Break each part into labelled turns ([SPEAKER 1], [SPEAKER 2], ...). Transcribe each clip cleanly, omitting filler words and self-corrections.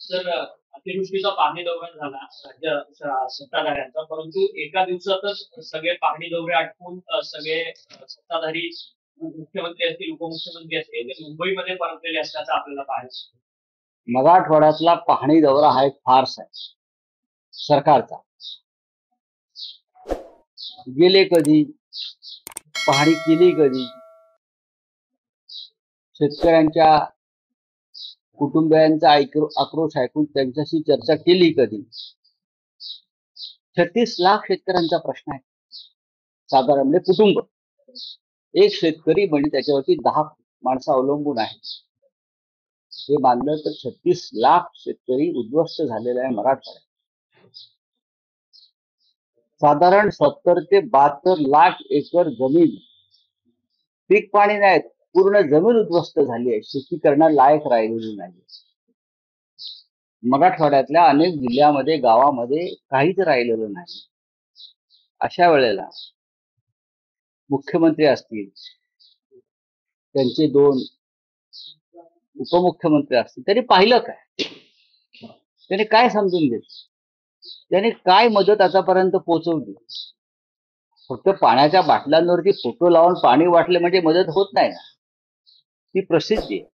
[SPEAKER 1] तर अतिवृष्टीचा पाहणी दौरा झाला सत्ताधाऱ्यांचा, परंतु एका दिवसातच सगळे पाहणी दौरे आटपून सगळे सत्ताधारी मुख्यमंत्री असतील, उपमुख्यमंत्री असतील, ते मुंबईमध्ये परतलेले असल्याचं आपल्याला पाहायचं.
[SPEAKER 2] मराठवाड्यातला पाहणी दौरा हा एक फार्स आहे सरकारचा. गेले कधी, पाहणी केली कधी, शेतकऱ्यांच्या कुटुंबियांचा आक्रोश ऐकून त्यांच्याशी चर्चा केली कधी. 36 लाख शेतकऱ्यांचा प्रश्न आहे साधारण, म्हणजे कुटुंब. एक शेतकरी म्हणजे त्याच्यावरती 10 माणसं अवलंबून आहे. हे मानलं तर 36 लाख शेतकरी उद्ध्वस्त झालेले आहे मराठवाड्यात. साधारण 70 ते 72 लाख एकर जमीन पीक पाणी नाही, पूर्ण जमीन उद्ध्वस्त झाली आहे, शेती करण्याला लायक राहिलेली नाही. मराठवाड्यातल्या अनेक जिल्ह्यामध्ये, गावामध्ये काहीच राहिलेलं नाही. अशा वेळेला मुख्यमंत्री असतील, त्यांचे 2 उपमुख्यमंत्री असतील, त्यांनी पाहिलं काय? त्यांनी काय समजून घेतलं? त्यांनी काय मदत आतापर्यंत पोहोचवली? फक्त पाण्याच्या बाटल्यांवरती फोटो लावून पाणी वाटले म्हणजे मदत होत नाही ना, ती प्रसिद्धी आहे.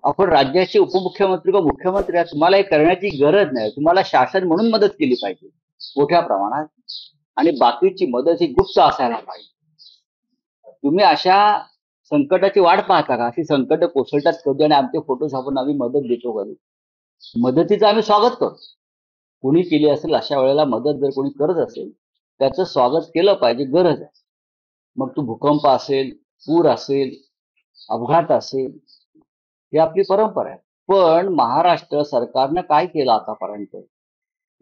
[SPEAKER 2] आपण राज्याचे उपमुख्यमंत्री व मुख्यमंत्री आहे, तुम्हाला हे करण्याची गरज नाही. तुम्हाला शासन म्हणून मदत केली पाहिजे मोठ्या प्रमाणात, आणि बाकीची मदत ही गुप्त असायला पाहिजे. तुम्ही अशा संकटाची वाट पाहता का? अशी संकट कोसळतात कधी आणि आमचे फोटो छापून आम्ही मदत देतो कधी? मदतीचं आम्ही स्वागत करतो. कोणी केली असेल अशा वेळेला मदत जर कोणी करत असेल त्याचं स्वागत केलं पाहिजे, गरज आहे. मग तो भूकंप असेल, पूर असेल, अपघात असेल, ही आपली परंपरा आहे. पण महाराष्ट्र सरकारनं काय केलं आतापर्यंत?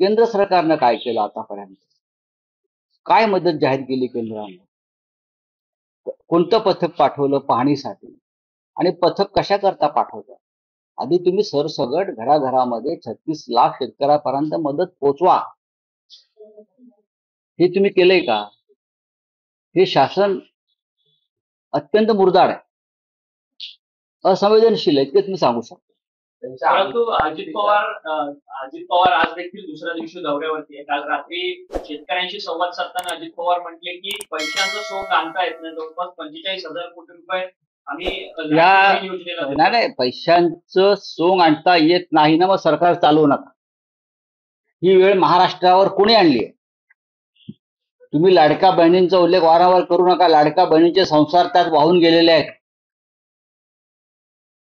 [SPEAKER 2] केंद्र सरकारनं काय केलं आतापर्यंत? काय मदत जाहीर केली केंद्राने? कोणतं पथक पाठवलं पाहणीसाठी? आणि पथक कशा करता पाठवतात? आधी तुम्ही सरसगट घराघरामध्ये 36 लाख शेतकऱ्यापर्यंत मदत पोचवा. हे तुम्ही केलंय का? हे शासन अत्यंत मुरदाड आहे, असंवेदनशील आहे, इतके तुम्ही सांगू शकता.
[SPEAKER 1] परंतु अजित पवार आज देखील दुसऱ्या दिवशी दौऱ्यावरती आहे. काल रात्री शेतकऱ्यांशी संवाद साधताना अजित पवार म्हटले की पैशांचं सोंग आणता येत नाही, जवळपास 45,000 कोटी रुपये आम्ही
[SPEAKER 2] नाही, पैशांचं सोंग आणता येत नाही ना, मग सरकार चालवू नका. ही वेळ महाराष्ट्रावर कोणी आणली आहे? तुम्ही लाडक्या बहिणींचा उल्लेख वारंवार करू नका. लाडक्या बहिणींचे संसार त्यात वाहून गेलेले आहेत.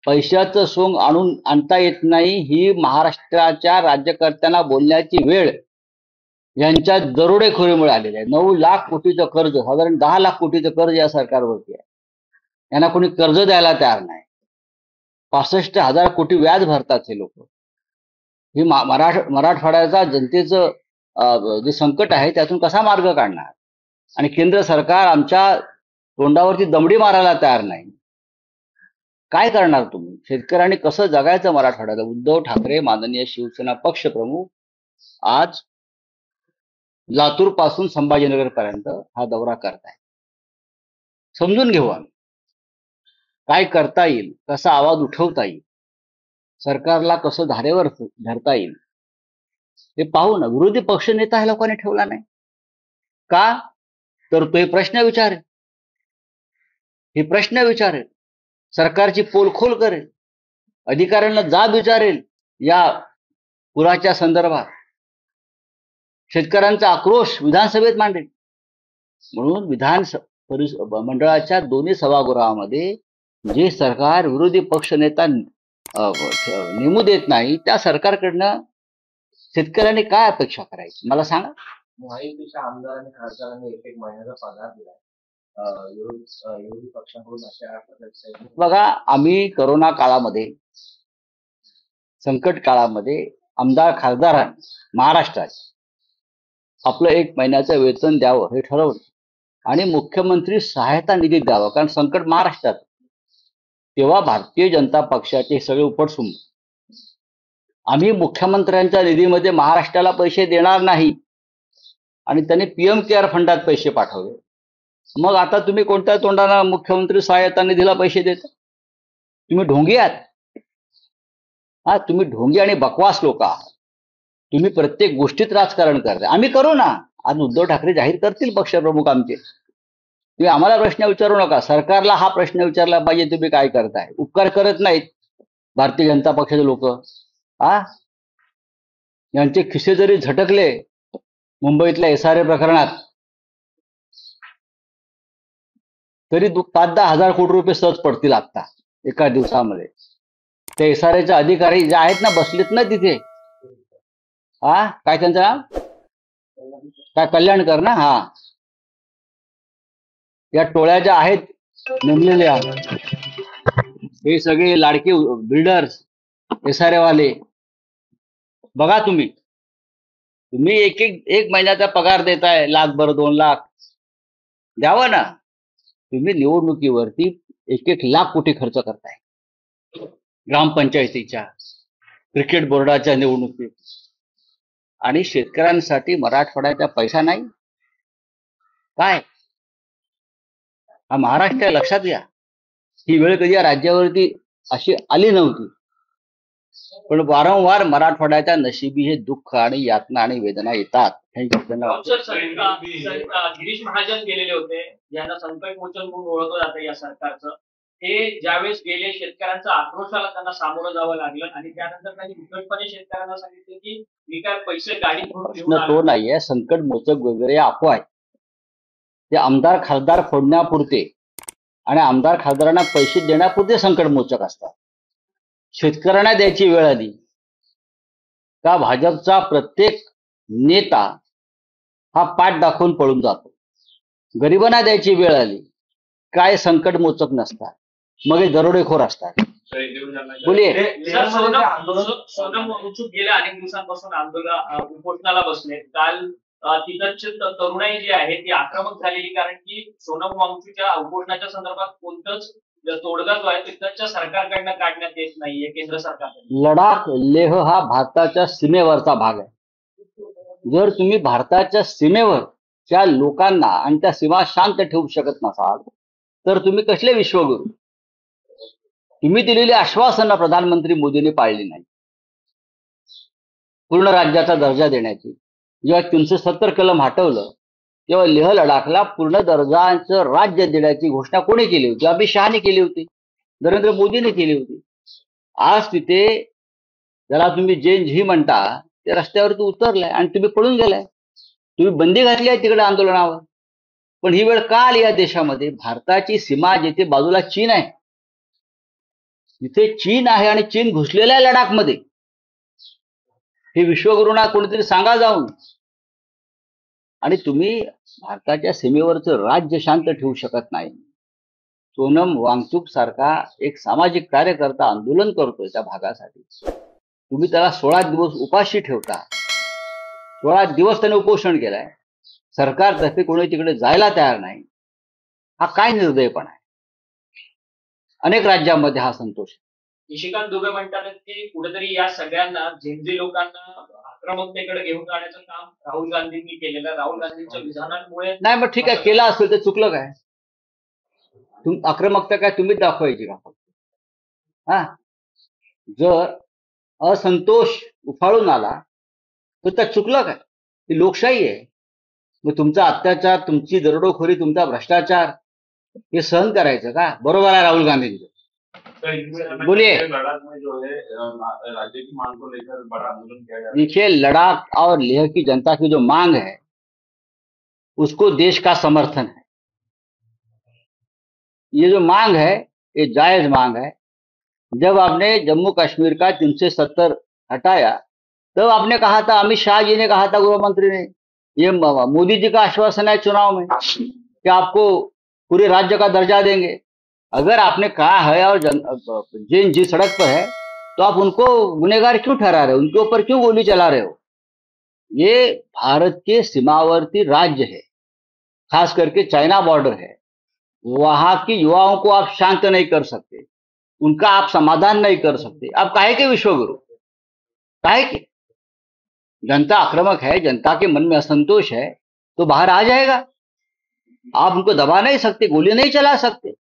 [SPEAKER 2] पैशाचं सोंग आणता येत नाही ही महाराष्ट्राच्या राज्यकर्त्यांना बोलण्याची वेळ यांच्या दरोडेखोरीमुळे आलेली आहे. 9 लाख कोटीचं कर्ज, साधारण 10 लाख कोटीचं कर्ज या सरकारवरती आहे. यांना कोणी कर्ज द्यायला तयार नाही. 65,000 कोटी व्याज भरतात हे लोक. ही मराठवाड्याचा जनतेचं जे संकट आहे त्यातून कसा मार्ग काढणार? आणि केंद्र सरकार आमच्या तोंडावरती दमडी मारायला तयार नाही. काय करणार तुम्ही? शेतकऱ्यांनी कसं जगायचं मराठवाड्याला? उद्धव ठाकरे माननीय शिवसेना पक्षप्रमुख आज लातूर पासून संभाजीनगर पर्यंत हा दौरा करताय. समजून घेऊ आम्ही काय करता येईल, कसा आवाज उठवता येईल, सरकारला कसं धारेवर धरता येईल हे पाहू ना. विरोधी पक्षनेता ह्या लोकांनी ठेवला नाही का? तर तो हे प्रश्न विचारेल, सरकारची पोलखोल करेल, अधिकाऱ्यांना जाब विचारेल या पुराच्या संदर्भात, शेतकऱ्यांचा आक्रोश विधानसभेत मांडेल. म्हणून विधान मंडळाच्या दोन्ही सभागृहामध्ये जे सरकार विरोधी पक्षनेता नेमू देत नाही त्या सरकारकडनं शेतकऱ्यांनी काय अपेक्षा करायची मला सांगा.
[SPEAKER 3] महायुतीच्या आमदारांनी खासदारांनी एक महिन्याचा पगार दिलाय. विरोधी पक्षाकडून अशा
[SPEAKER 2] बघा, आम्ही करोना काळामध्ये, संकट काळामध्ये आमदार खासदारांनी महाराष्ट्रात आपलं 1 महिन्याचं वेतन द्यावं हे ठरवलं आणि मुख्यमंत्री सहायता निधी द्यावं, कारण संकट महाराष्ट्रात. तेव्हा भारतीय जनता पक्षाचे सगळे उपटसुंब आम्ही मुख्यमंत्र्यांच्या निधीमध्ये महाराष्ट्राला पैसे देणार नाही आणि त्यांनी पीएम केअर फंडात पैसे पाठवले. मग आता तुम्ही कोणत्या तोंडाने मुख्यमंत्री सहायता निधीला पैसे देता? तुम्ही ढोंगी आहात. हा, तुम्ही ढोंगी आणि बकवास लोक आहात. तुम्ही प्रत्येक गोष्टीत राजकारण करताय. आम्ही करू ना. आज उद्धव ठाकरे जाहीर करतील पक्षप्रमुख आमचे. तुम्ही आम्हाला प्रश्न विचारू नका. सरकारला हा प्रश्न विचारला पाहिजे, तुम्ही काय करताय. उपकार करत नाहीत भारतीय जनता पक्षाचे लोक. हा, यांचे खिसे जरी झटकले मुंबईतल्या SRA प्रकरणात तरी 5-10 हजार कोटी रुपये सहज पडतील आता एका दिवसामध्ये. ते SRAचे अधिकारी जे आहेत ना, बसलेत ना तिथे. हा, काय त्यांचं नाव, काय, कल्याणकर ना. हा, या टोळ्या ज्या आहेत नेमलेल्या, हे सगळे लाडके बिल्डर्स, SRA वाले. बघा तुम्ही एक महिन्याचा पगार देताय, 1,00,000 2 लाख द्यावं ना. तुम्ही निवडणुकीवरती 1-1 लाख कोटी खर्च करताय. ग्रामपंचायतीच्या, क्रिकेट बोर्डाच्या निवडणुकीत. आणि शेतकऱ्यांसाठी मराठवाड्याचा पैसा नाही. काय हा महाराष्ट्र आहे, लक्षात घ्या. ही वेळ कधी या राज्यावरती अशी आली नव्हती. पण वारंवार मराठवाड्याच्या नशिबी हे दुःख आणि यातना आणि वेदना येतात.
[SPEAKER 1] गिरीश महाजन गेलेले होते, ज्यांना संकट मोचन म्हणून ओळखलं जातं या सरकारचं. ते ज्यावेळेस गेले, शेतकऱ्यांचा आक्रोशाला त्यांना सामोरं जावं लागलं आणि त्यानंतर त्यांनी उद्धटपणे शेतकऱ्यांना सांगितलं की मी काय पैसे गाडीत भरून घेऊन
[SPEAKER 2] प्रश्न तो नाहीये. संकट मोचक वगैरे अफवा आहे. ते आमदार खासदार फोडण्यापुरते आणि आमदार खासदारांना पैसे देण्यापुरते संकट मोचक असतात. शेतकऱ्यांना द्यायची वेळ आली का भाजपचा प्रत्येक नेता हा पाठ दाखवून पळून जातो. गरिबांना द्यायची वेळ आली काय संकट मोचक नसतात, मग हे दरोडेखोर असतात. बोलिये.
[SPEAKER 1] सोनम वांगचूक गेल्या अनेक दिवसांपासून उपोषणाला बसले. काल तिथंची तरुणाई जी आहे ती आक्रमक झालेली, कारण की सोनम वांगचूकच्या उपोषणाच्या संदर्भात कोणतंच तोडगा जो आहे तिथंच्या सरकारकडनं काढण्यात येत नाहीये, केंद्र सरकारकडे.
[SPEAKER 2] लडाख लेह हा भारताच्या सीमेवरचा भाग आहे. जर तुम्ही भारताच्या सीमेवर त्या लोकांना आणि त्या सीमा शांत ठेवू शकत नसाल तर तुम्ही कसले विश्वगुरू. तुम्ही दिलेली आश्वासनं प्रधानमंत्री मोदींनी पाळली नाही. पूर्ण राज्याचा दर्जा देण्याची, जेव्हा 370 कलम हटवलं तेव्हा लेह लडाखला पूर्ण दर्जाचं राज्य देण्याची घोषणा कोणी केली होती? अमित शहाने केली होती, नरेंद्र मोदीने केली होती. आज तिथे ज्याला तुम्ही जैन झी म्हणता ते रस्त्यावरती उतरलाय आणि तुम्ही पळून गेलाय. तुम्ही बंदी घातली आहे तिकडे आंदोलनावर. पण ही वेळ का आली या देशामध्ये? भारताची सीमा जिथे बाजूला चीन आहे, जिथे चीन आहे आणि चीन घुसलेला आहे लडाखमध्ये. हे विश्वगुरूंना कोणीतरी सांगा जाऊन. आणि तुम्ही भारताच्या सीमेवरचं राज्य शांत ठेवू शकत नाही. सोनम वांगचूक सारखा एक सामाजिक कार्यकर्ता आंदोलन करतोय त्या भागासाठी, तुम्ही त्याला 16 दिवस उपाशी ठेवता. 16 दिवस त्याने उपोषण केलंय, सरकारतर्फे कोणी तिकडे जायला तयार नाही. हा काय निर्दयपणा आहे. अनेक राज्यांमध्ये हा संतोष.
[SPEAKER 1] निशिकांत दुबे म्हणतात की कुठेतरी या सगळ्यांना झेंझी लोकांना आक्रमकतेकडे घेऊन जाण्याचं काम राहुल गांधींनी केलेलं. राहुल गांधींच्या विधानांमुळे
[SPEAKER 2] नाही, मग ठीक आहे, केलं असेल तर चुकलं काय? आक्रमकता काय तुम्हीच दाखवायची का फक्त? हा, जर असंतोष उफाळून आला तर त्या चुकलं काय? ही लोकशाही आहे. मग तुमचा अत्याचार, तुमची दरोडेखोरी, तुमचा भ्रष्टाचार हे सहन करायचं का? बरोबर आहे राहुल गांधींचं. बोलिए.
[SPEAKER 4] राज्य की मांग को लेकर बड़ा आंदोलन किया जा रहा है.
[SPEAKER 2] देखिए, लद्दाख और लेह की जनता की जो मांग है उसको देश का समर्थन है. ये जो मांग है ये जायज मांग है. जब आपने जम्मू कश्मीर का 370 हटाया तब आपने कहा था, अमित शाह जी ने कहा था, गृह मंत्री ने, ये मोदी जी का आश्वासन है चुनाव में कि आपको पूरे राज्य का दर्जा देंगे. अगर आपने कहा है और जैन जी सड़क पर है तो आप उनको गुनहगार क्यों ठहरा रहे हो? उनके ऊपर क्यों गोली चला रहे हो? ये भारत के सीमावर्ती राज्य है, खास करके चाइना बॉर्डर है. वहां की युवाओं को आप शांत नहीं कर सकते, उनका आप समाधान नहीं कर सकते. आप काहे के विश्वगुरु? काहे के? जनता आक्रामक है, जनता के मन में असंतोष है तो बाहर आ जाएगा. आप उनको दबा नहीं सकते, गोली नहीं चला सकते.